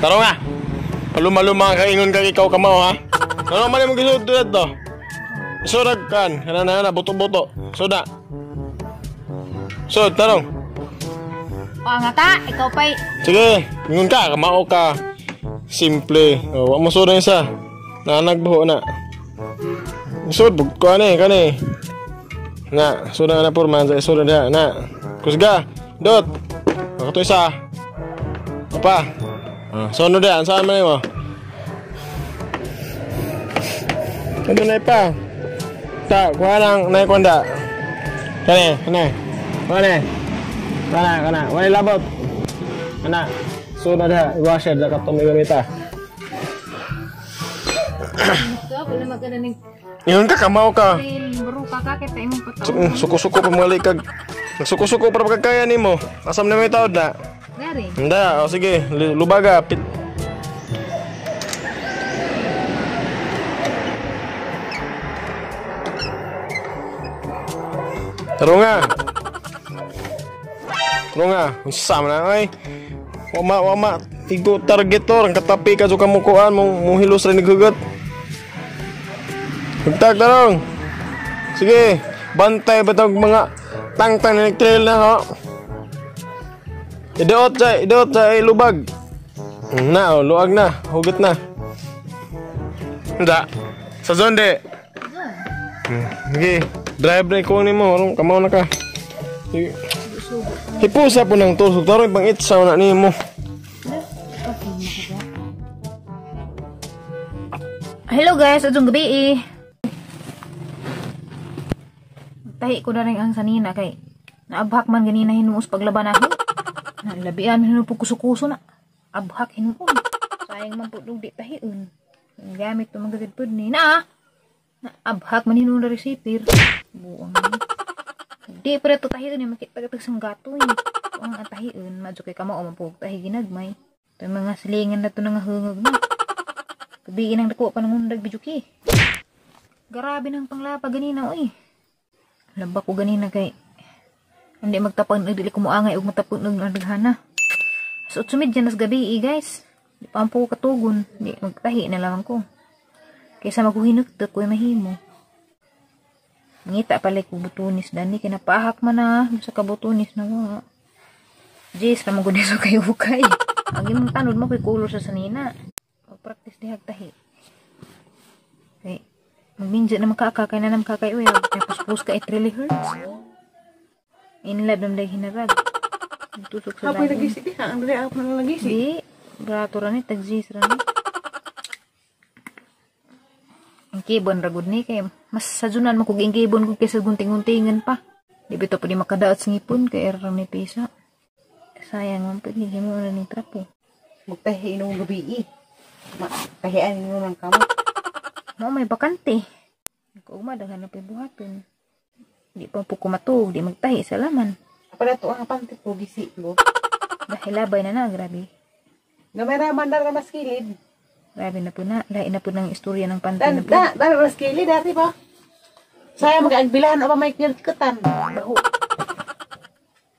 Taro nga. Paluma-luma ka ingon kag ikaw kamaw ha. Ano man mo gisud to? Surag kan, kana buto-buto. Soda. So, tarong. O nga ta, ikaw pa'y... Sige, ingon ka, kamao ka. Simple. O, wak mo soda isa. Nanagbuho na. Sud, bugko kani. Na, soda na purman sa soda dia. Na, kusga. Dot. Ako to isa. Apa? Sono dia, saan man mo? Ano na pa? Ta, kuha lang na ikonda. Kani. Kana. Wala labot. Kana. Soda dia, washer da katong gamita. Wala magana ning Yun ka, kamaw ka. bro kakakit tayo mong pataw. Suko-suko pa mga likag. Nagsuko-suko para pagkakaya ni mo. Asam na may taod na. Dari. Hindi, o sige. Lubaga. Taro nga. Usam na ay. Wama. Tigo target to. Ang katapi ka so kamukuan. Mong hilos rin naghugot. Hugtag tarong. Sige. Bantay ba itong mga tang-tang na nag-trail na ho? Idoot sa lubag. Na, luag na. Hugot na. Hindi. Sa zonde. Sige. Drive na ikuha ni mo. Kamaw na ka. Sige. Hipusa po ng tusok. Tarong ibang itsaw na ni mo. Hello guys, adjong gabi tahi ko na rin ang sanina kay naabhak man ganina hinuos paglaban ako. Nalabian hinupog kuso-kuso na. Abhak hinupog. Sayang man po di tahiun. Gamit to magagad po ni na. Naabhak man hinun na resipir. Buang ni. Di pa to tahiun ni makita ka sang gato ni. Ang tahiun madyo kay kamao man po tahi ginagmay. Ito mga silingan na to nga hungog na. Kabiin ang dako pa ng undag bijuki. Grabe ng panglapa ganina oy. Lamba ko ganina kay hindi magtapang dili ko moangay og matapon og naghana. So sumid dyan nas gabi guys. Di pa ampo ko katugon, di magtahi na lang ko. Kaysa maghuhinuktot ko mahimo. Ngita pala ko butunis dani kay napahak man na sa kabutunis na wa. Jis na magud so kay ukay. Ang imong tanod mo kay color sa sanina. Pag-practice di hagtahi. Okay. Magbinja na makakakay na makakay uy. Tapos ka it really hurts. In lab nam day hinarag. Tusok sa Apoy lagi si ha, ang dali ako na lagi si. Di, brato ra ni tagjis ra ni. Ang kibon ra gud ni kay mas sajunan man kog kibon gud kaysa gunting-guntingan pa. Di bito pa di makadaot sa ngipon kay ra ni pisa. Sayang man pud ni mo na ni trapo. Magtahi nung gabi tahian mo ng kamot. Mo may bakante. Ko madaghan na buhaton. Di pa po kumatug, di magtahi sa laman. Apa na to ang pantit po gisi mo. Dahil labay na grabe. Gamay ra mandar ka maskilid. Grabe na po na. Lain na po ng istorya ng panty na po. Dar maskilid dati ba? Saya mag-agbilahan o pa may kirtikutan. Baho.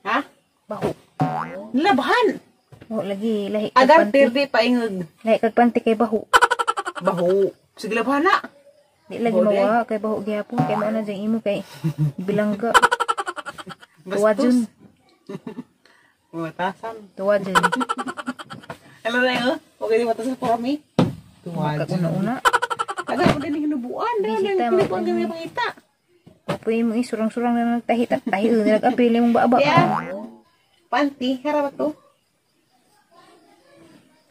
Ha? Baho. Labhan. O lagi lahi kag Agar panty. tirdi paingog. Lahi kag panty kay baho. Baho. Sige labhan na. Di lagi mawa kay baho gyapon kay mao na jang imo kay bilangga. Tuwadjun. Matasan. Tuwadjun. Ano na yun? Okay di matasan po kami. Una-una. Agad mo din hinubuan. Bisita Dahil mo pinipon kami pangita. Apoy mo isurang-surang na nagtahi tahi nag-apil mong baaba. Yeah. Panty. Harap to.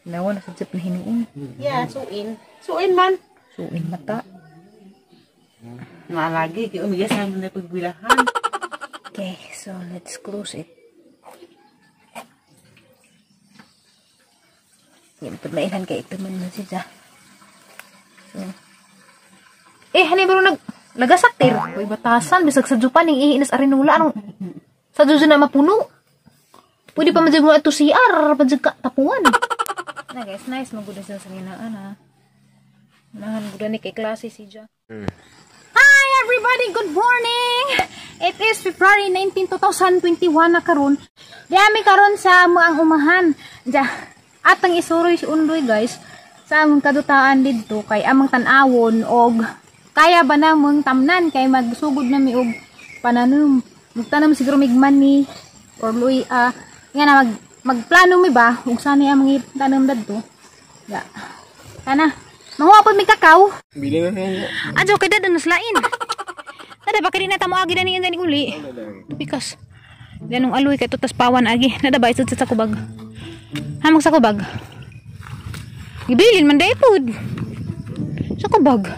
Nawa na sa jeep na hinuon. Yeah, suin. Suin man. Suin mata. Nalagi. Kaya umigas namin na pagbilahan. Okay, so let's close it. Yan, mailan kay ito man siya. So, hani bro nagasaktir. Uy, batasan. Bisag sa jupan, yung iinas arinula. Anong, sa juzo na mapuno. Pwede pa madjag mo ito CR. Madjag ka, tapuan. Na guys, nice. Maguda siya sa ginaan ha. Nahan guda ni kay klase si Ja. Hi everybody! Good morning! It is February 19, 2021 na karon. Diami karon sa ang umahan. Ja, atang isuroy si undoy guys sa among kadutaan didto kay among tan-awon og kaya ba namong tamnan kay magsugod na mi og pananom. Magtanam siguro migman ni or luy nga na magplano mi ba ug sani among itanom dadto. Ya. Kana manguha pod mi kakao. Bili na niya. Adyo kay dadan naslain. Nada ba kadi na tamo agi dani dani uli. Tupikas. Ganong aloy kay tutas pawan agi. Nada ba isud sa kubag. Hamog sa kubag. Gibilin man day pod. Sa kubag.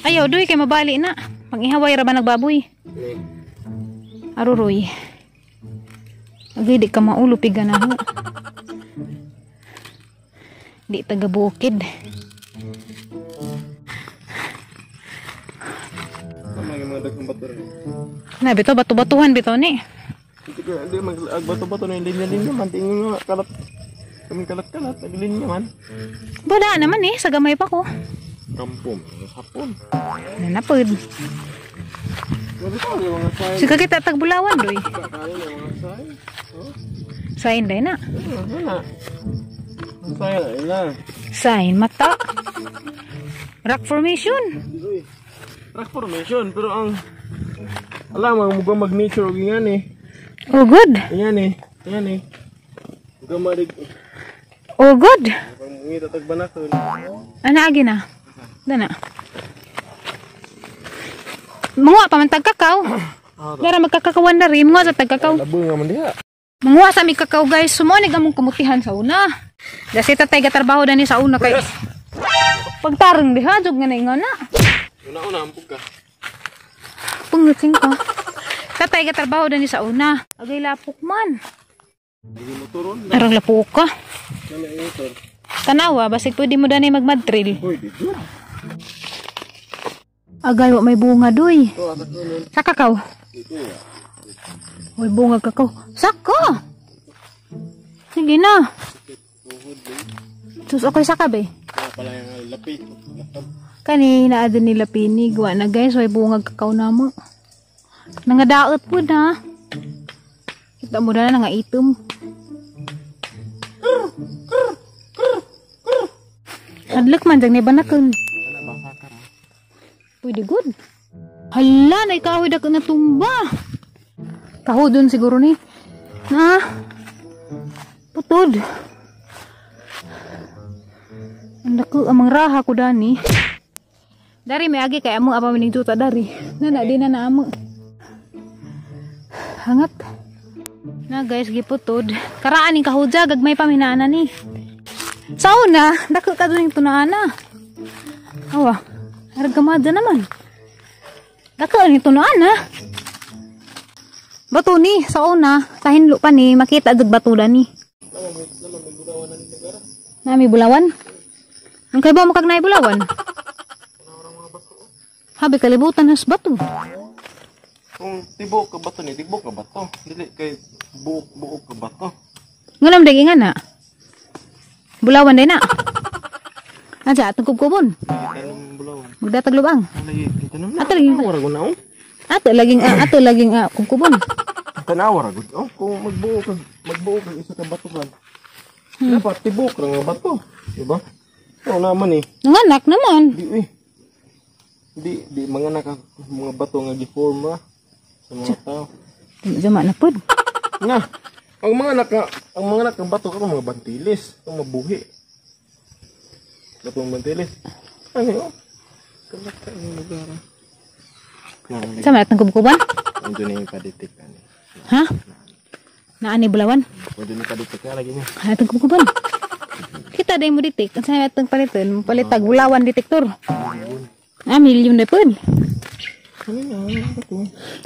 Ayaw doy kay mabali na. Pang-ihaway ra ba nagbaboy? Aruroy. Agay di ka maulo piganaho. Di taga bukid. Na bito bato-batuhan bito ni. Hindi magbato-bato na yung linya-linya man. Tingin nga kalat. Kaming kalat-kalat. Naglinya man. Wala naman eh. Sa gamay pa ko. Kampong. Hapon. Nanapod. Sika kita tagbulawan doy. Sain day na. Sain mata. Rock formation. Rock formation. Pero ang alam ang muga mag-nature og yan eh. Oh good. Yan eh. Yan eh. Muga marig. Oh good. Pangita tagbanakon. Ana agi na. Dana. Manguha pa man tagkakaw. Dara magkakakawan na rin. Manguha sa tagkakaw. Labo nga man diha. Manguha sa mi kakao guys. Sumunig among kamutihan sa una. Dasi tatay gatrabaho dani sa una kay pagtarong diha jud nga na na. Una-una ampug ka. Punguting ko. Tatay gatrabaho dani sa una. Agay lapok man. Hindi mo turon. Arang lapok ka. Kala motor. Tanawa basig pwede mo dani magmadrill. Hoy, di good. Agay wa may bunga doy. To atak nun. Sa kakao. May bunga kakao. Saka. Sige na. Sus okay saka be. Pala yung lapi. Kanina adin nila pinig. Wa na guys. May bunga kakao na mo. Nangadaot po na. Kita mo na nga itom. Hadlak man dyan ni banakon. Pwede good. Hala, na ikahoy dako na tumba. Kahodon siguro ni. Na. Putod. Ang dako amang raha ko dani. Dari may agi kay amo apa mining juta dari. Na di na amo. Hangat. Na guys giputod. Karaan ning kahudja gagmay pa minana ni. Sa una, dako ka dun yung tunaana. Awa. Argamada naman. Dako ang tunaana. Bato ni sa una, tahinlo pa ni makita gud batuda ni. Nami bulawan. Ang kay ba mo kag nay bulawan? Habi kalibutan nas bato. Kung tibok ka bato ni, tibok ka bato. Dili kay buok ka bato. Ngalam dagi nga na. Bulawan din na. Aja atong kubkubon. Tanong bulawan. Magdatag lubang. Lagi tanong na. Ato laging Wara ko na oh. ato laging kubkubon. Tanawa ra gud. Oh, kung magbuo ka isa ka bato kan. Dapat tibok ra nga bato, di ba? Oo naman eh. Nanganak naman. Di manganak ang mga bato nga giform ra sa mga tao. Jama na pod. Nga, ang mga anak ng bato ka mga bantilis, ang mabuhi. Batong bantilis. Ano yun? Kalaka ang lugar. Sama natang kubkuban? Ando na yung paditik. Ha? Naani bulawan? Pwede na paditik na lagi niya. Natang kubkuban. Kita day mo ditik. Ang sana natang palitan. Palitag bulawan detektor. Milyon na pod.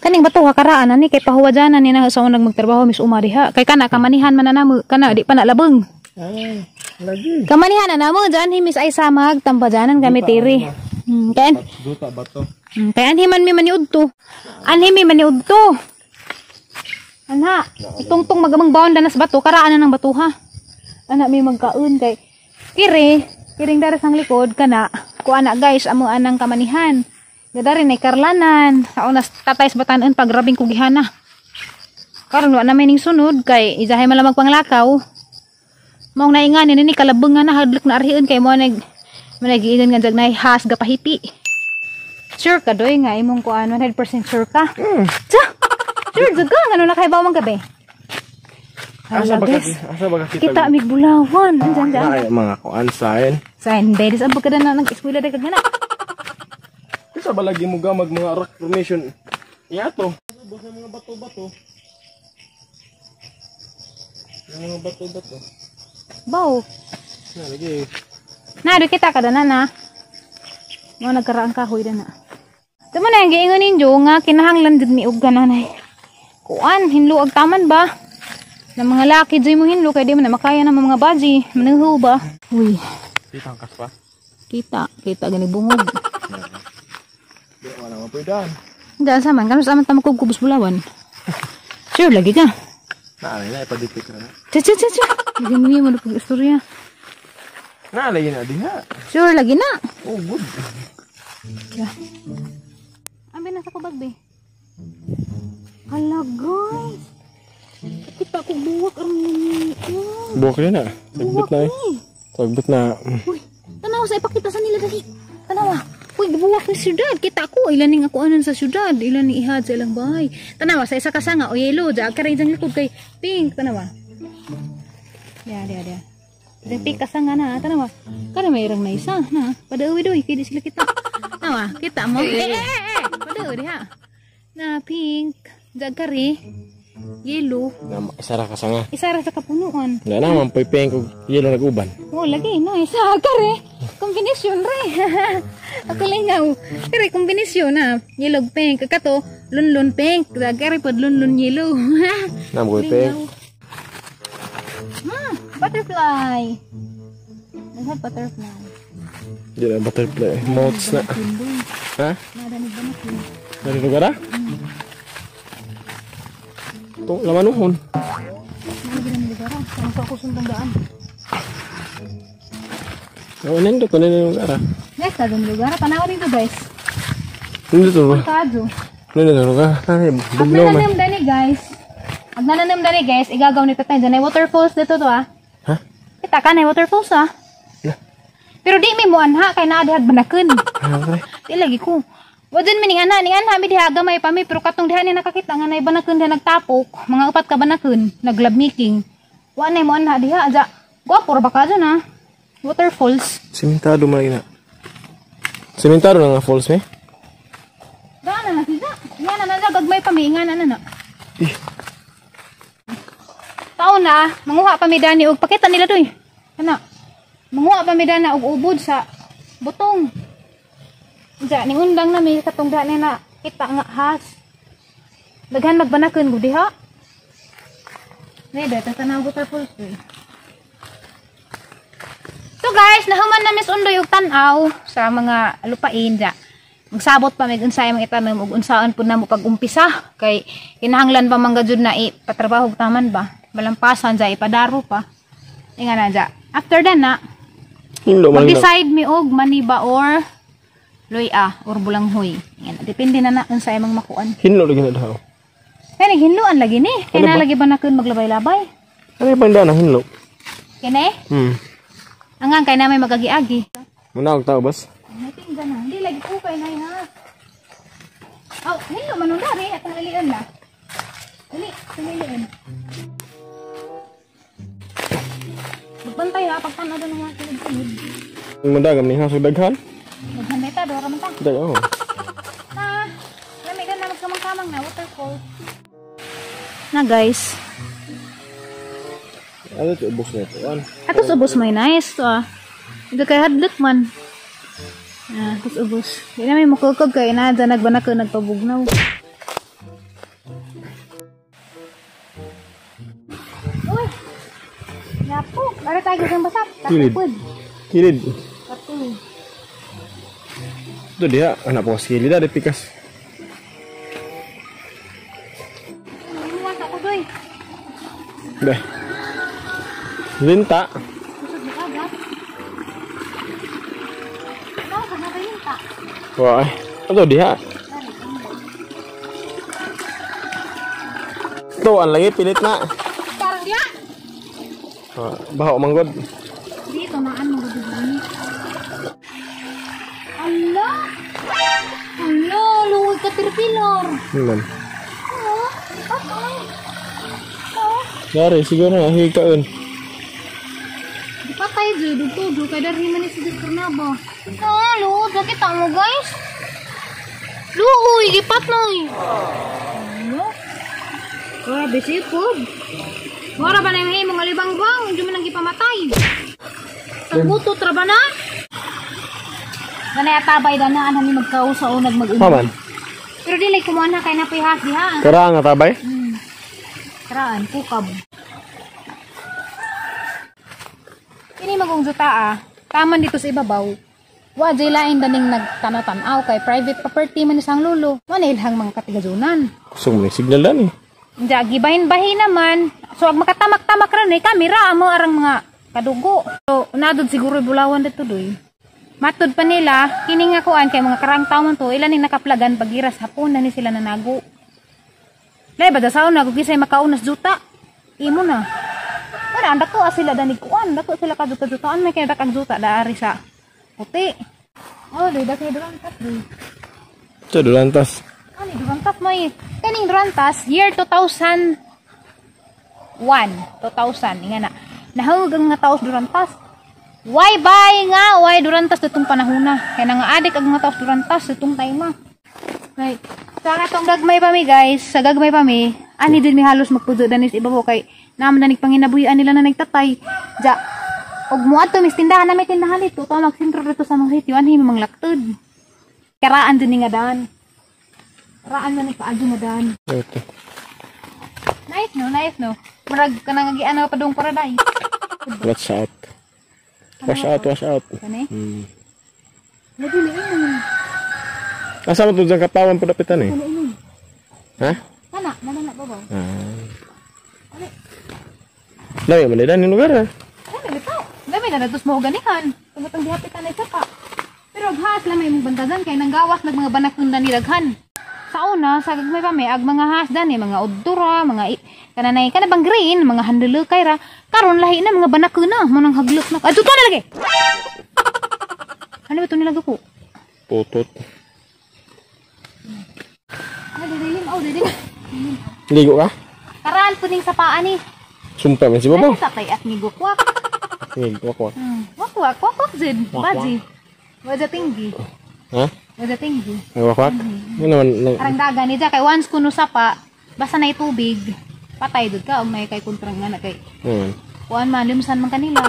Kaning bato karaan ani kay pahuwajanan ni na sa unang magtrabaho mis umariha. Kay kana kamanihan man na namo. Kana di pa na labeng. Ay, lagi. Kamanihan na namo jan himis ay samag tampajanan kami tiri. Kayan. Duta bato. Kaya anhiman mi maniudto. Anhimi maniudto. Anha, tungtong magamang bawon danas bato, karaan na ng bato ha. Ana mi magkaon kay kiring dara sang likod kana. Ku ana guys amo anang kamanihan. Gadari na karlanan. Sa unas tatay sa batanan pag rabing kugihana. Karon wa na may ning sunod kay ijahay malamag panglakaw. Maong naingan ni kalabeng nga na hadlok na arhiun kay mo managiinan nga jag nay has gapahipi. Sure ka doy nga imong kuan 100% sure ka. Cha. Sure juga ngano na kay bawang gabi. Asa ba Kita mig bulawan anjan jan. Ay mga kuan sign. Sign day sa pagkada na nag-eskwela day kagana. Kisa ba lagi mo gamag mga rock formation? Iyato. Basta mga bato-bato. Mga bato-bato. Baw. Na lagi. Na do kita kada na. Mo nagkaraang kahoy na. Tama na yung giingon ninyo nga kinahanglan jud mi og gananay. Kuan hinluag taman ba? Na mga laki joy mo hinlo kay di mo na makaya na mga baji, manuho ba? Uy, Kita angkas pa. kita gani bungog. Di wala mo pwedaan. Dahil sa man, kano sa aman tamang kubus bulawan. Sure lagi ka. Naalay na ipadipik na. Cha. Hindi mo niya manupag istorya. Naalay na diha. Sure lagi na. Oh good. Ambil na sa kubag be. Hala guys. Kita ko buwak ang nini. Buwak na. Sagbit na eh. Sagbit na. Uy, tanaw sa ipakita sa nila dali. Tanawa. Uy, gibuwak ni syudad. Kita ko ilan ning ako anan sa syudad, ilan ni ihad sa ilang bahay. Tanawa sa isa kasanga o yellow, ja ka rin likod kay pink. Tanawa. Dia. Dang pink kasanga na, tanawa. Kada mayroong na isa na. Padawi doy kay di sila kita. Tanawa, kita mo. Padawi diha. Na pink, ja ka rin. Yellow. Isara ka nga. Isara sa kapunuan. Wala naman pipeng kog yelo nag-uban. Oh, lagi no, isa kare. Kombinasyon re. Ako lingaw. Kare kombinasyon na. Yellow pink kato, lunlun pink, kare pod lunlun yellow. Na mo pipeng. Butterfly. Naghat butterfly. Di na butterfly. Moths na. Ha? Nadanig ba na ko? Dari lugar ah? Ito, laman nuhon. Nadanig na lugar ah. Ang sa kusong tandaan. Nandito ko na lugar ah. Next na dun lugar. Tanawa dito guys. Nandito ba? Kadzo. Nandito lugar. Ang nananim dani guys. Ang nananim dani guys. Igagaw ni tatay. Dyan ay waterfalls dito to ah. Ha? Kita ka na waterfalls ah. Yeah. Pero di mi mo anha kay naadihag banakon. Ano Di lagi ko. Wadun mi ning anha mi diha gamay pa mi pero katong diha ni nakakita nga nay banakon diha nagtapok, mga upat ka banakon, naglab making. Wa nay mo anha diha aja. Gwapo ra ba ka dyan ah. Waterfalls. Simentado man ina. Simentado na nga falls eh. Daan na sila. Yan na gagmay pa mi ingan na. Ih. Taon na, manguha pa mi dani og pakita nila doy. Kana. Manguha pa mi dana og ubod sa butong. Diya, ning undang na may katong daan na kita nga has. Daghan magbanakon gud diha. Neda tatanaw waterfalls. So guys, nahuman na mis undoy og tan-aw sa mga lupain diya. Magsabot pa mig unsay mga itanom ug unsaon pud namo pag-umpisa kay kinahanglan pa mangga jud na ipatrabaho og taman ba. Malampasan diya ipadaro pa. Inga na diya. After that na mag-decide mi og maniba or loya or bulanghoy. Yan, depende na unsa imong makuan. Hinlo lagi na daw. Kani hinluan lagi ni. Kay na lagi ba nakon maglabay-labay? Ano pa nda na hinlo? Kani? Angang kay na may magagi-agi. Muna og tao bas. Natingga na. Hindi lagi ko kay nay ha. Oh, hinlo man dari at nalian na. Dali, tumilian. Magbantay ha pagtanaw do ng mga sunod-sunod. Mandagam ni hasog daghan. Maghanday ta, dora man ta. Daghan. Na, lamig na magkamang-kamang na, waterfall. Na guys. Ano ito, ubos na ito? Atos ubos may nice to ah. Hindi kay hadlok man. Atos ubos. Hindi na may mukukog kay na, dyan nagbanak ko nagpabugnaw. Uy! Yapo! Para tayo gagawin basap. Kilid. Tapupod. Kilid. Patuloy. Ito dia, anak po kilid ada pikas. Luwas ako doy. Dah. Linta. Kusog na kagad. Ikaw, ka na ba yun ta? Wah. Ato diha. Ito, ang lagi pilit na. Parang dia. Baho manggod. Dito maan mo guduguni. Allah. Allah, luwag ka tirpilor. Naman. Patay. Dari, siguro na, hikaon. Di patay, Joy. Dito, kaya dari man si Dr. Naba. Luwag, nakita mo, guys. Luoy, gipat na eh. Ano? Grabe, sipod. Wala ba na yung mga libang-bang? Hindi mo nang ipamatay. Sa buto, traba na? Ganay atabay na na, ano ni magkausa o nagmag-unod. Paman? Pero di like kumuha na kay napihas diha. Karaan nga tabay? Karaan, kukab. Kini magong juta taman dito sa ibabaw. Wa jay lain daning nagtanatanaw kay private property man isang lulo. Manilhang mga katigajunan. Gusto mo ng signal dan eh. Diya, gibahin-bahin naman. So, ag makatamak-tamak rin eh, kamera mo arang mga kadugo. So, nadod siguro bulawan dito doy. Matod pa nila, kining akuan kay mga karang taon to, ilan yung nakaplagan pagiras hapon na ni sila nanago. Lay, bada saon na, kung kisay makaunas juta, imo na. Pero, ang dako sila danig kuan, dako sila kajuta-jutaan, may kaya dakang juta, daari sa puti. Oh, doy, dako durantas, doy. Ito, dulantas. Ano, durantas mo eh. Kaning durantas, year 2001. 2000, nga na. Nahawag ang mga taos durantas. Why bay nga, why durantas ditong panahon na. Kaya nga adik ang mga taos durantas ditong time. Right. Sa atong gagmay pa mi guys, sa gagmay pa mi, ani din mi halos magpudo danis ibabaw kay naman danig panginabuhian nila na nagtatay. Ja, og muadto mis tindahan na may tindahan dito, to magsentro dito sa mga sitio anhi mga laktod. Karaan din nga daan. Karaan man nagpaagi nga daan. Okay. Nice no. Murag ka nang ano pa dong paradise. Watch out. Wash out, wash out. Kani? Lagi asa mo to dyan katawan po dapitan eh? Ha? Kana, nana babaw. Lami man dan yung lugar ah. Dami na natos mo ganihan. Tumatang dihapitan na isa pa. Pero aghas lang may mong bantagan kay nanggawas nag mga banakon na nilaghan. Sa una, sa gagmay pa may ag mga hasdan eh, mga odura, mga kananay kanabang green, mga handelo kay ra. Karon lahi na mga banakon na, manang haglok na. Ay, tuto na lagi. Ano ba ito nilaga po? Putot. Dilim. Ligo ka? Karaan po ning sa paan eh. Sumpah man si babaw. Tatay at migukwak. Wakwak. Wakwak, Zid. Baji. Wada tinggi. Ha? Wada tinggi. Ay, wakwak? Yun naman. Karang daga ni kay once kuno sapa, basta na tubig, patay dud ka og may kay kontrang nga na kay. Kuan man limsan man kanila.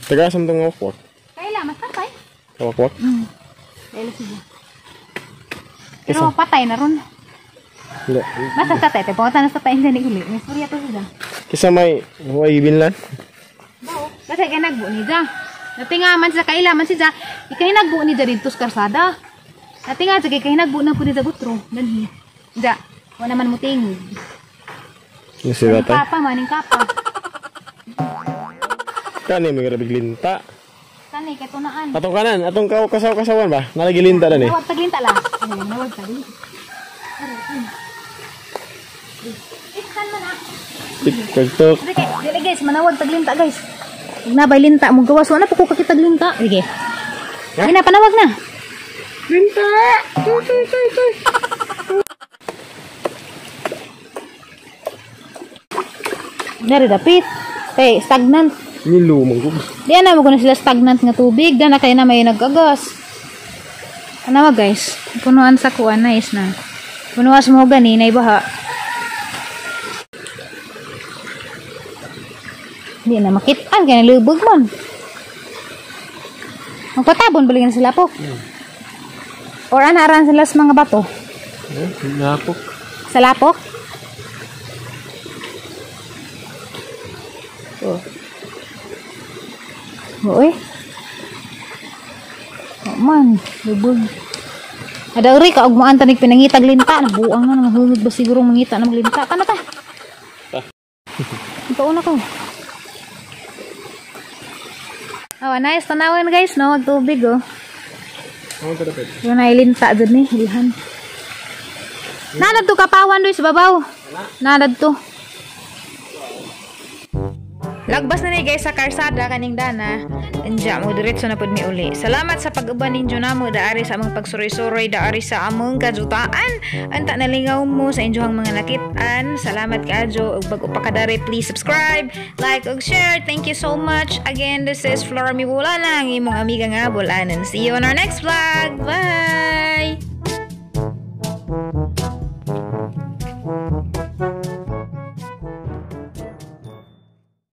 Tagasam tong wakwak. Kaila mas patay. Wakwak? Kaila sige. Pero patay na ron. Hindi. Basta tatay, pangatan na sa tayo ni uli. May storya to sila. Kisa may binlan. Bao. Kasi kay nagbu ni ja. Natingaman sa kailaman si ja. Ikay nagbu ni ja dito sa karsada. Natinga sa kay nagbu na po ni ja gutro. Danhi. Ja. Wala man mo tingog. Yung bata. Kapa maning kapa. Kani may grabig linta. Kani kay tunaan. Atong kanan, atong kasaw-kasawan ba? Nalagilinta na ni. Nawag taglinta lang. Nawag taglinta. Iksan mo na. TikTok. Dili guys, manawag taglinta guys. Huwag na bay linta mo gawas. Wala po ko kakitaglinta. Sige. Ay na, panawag na. Linta! Toy. Dari dapit. Kay stagnant. Nilumang ko. Di na mo na sila stagnant nga tubig. Di na kayo na may nagagas. Ano guys? Punuan sa kuan. Nice na. Punuas mo gani na ibaha. Di na makitaan. Kaya nalubog man. Magpatabon balik na sila po. Or anaran sila sa mga bato. Lapok. Sa lapok? Oy. Oh man, lubog. Ada uri ka og mo antanig pinangitag linta, nabuang na mahungod ba siguro mangita na maglinta kana ta. Ito una ko. Oh, nice tanawan guys, no, tubig oh. Ano ka dapat? Yung nailinta dun eh, ilhan. Nanad to kapawan doy sa babaw. Nanad to. Lagbas na ni guys sa karsada kaning dana. Anja mo diretso na pud mi uli. Salamat sa pag-uban ninyo namo daari sa among pagsuroy-suroy daari sa among kajutaan. Anta nalingaw mo sa inyohang mga nakit-an. Salamat kaadyo ug bag-o pa kadare, please subscribe, like ug share. Thank you so much. Again, this is Flora Miwala, ang imong amiga nga Bulanan. See you on our next vlog. Bye.